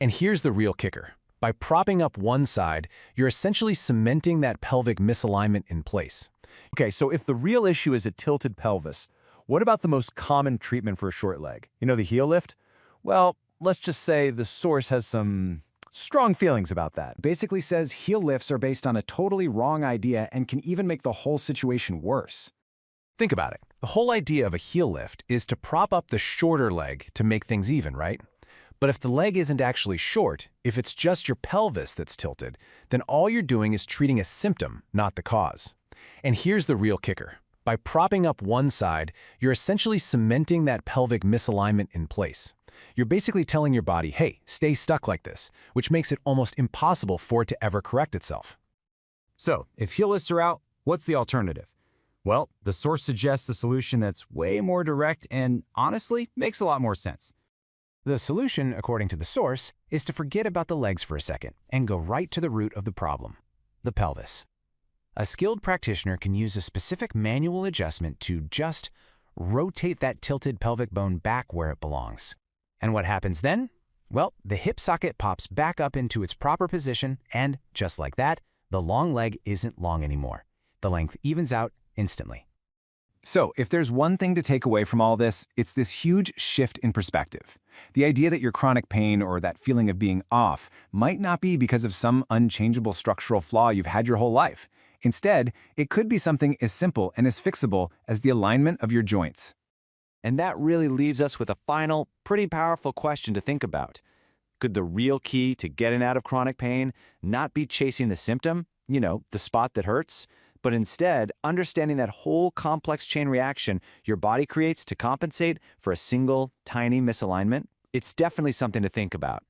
And here's the real kicker. By propping up one side, you're essentially cementing that pelvic misalignment in place. Okay, so if the real issue is a tilted pelvis, what about the most common treatment for a short leg? You know, the heel lift? Well, let's just say the source has some strong feelings about that. Basically says heel lifts are based on a totally wrong idea and can even make the whole situation worse. Think about it. The whole idea of a heel lift is to prop up the shorter leg to make things even, right? But if the leg isn't actually short, if it's just your pelvis that's tilted, then all you're doing is treating a symptom, not the cause. And here's the real kicker. By propping up one side, you're essentially cementing that pelvic misalignment in place. You're basically telling your body, hey, stay stuck like this, which makes it almost impossible for it to ever correct itself. So, if heel lifts are out, what's the alternative? Well, the source suggests a solution that's way more direct and, honestly, makes a lot more sense. The solution, according to the source, is to forget about the legs for a second and go right to the root of the problem, the pelvis. A skilled practitioner can use a specific manual adjustment to just rotate that tilted pelvic bone back where it belongs. And what happens then? Well, the hip socket pops back up into its proper position, and just like that, the long leg isn't long anymore. The length evens out instantly. So, if there's one thing to take away from all this, it's this huge shift in perspective. The idea that your chronic pain or that feeling of being off might not be because of some unchangeable structural flaw you've had your whole life. Instead, it could be something as simple and as fixable as the alignment of your joints. And that really leaves us with a final, pretty powerful question to think about. Could the real key to getting out of chronic pain not be chasing the symptom, the spot that hurts, but instead understanding that whole complex chain reaction your body creates to compensate for a single, tiny misalignment? It's definitely something to think about.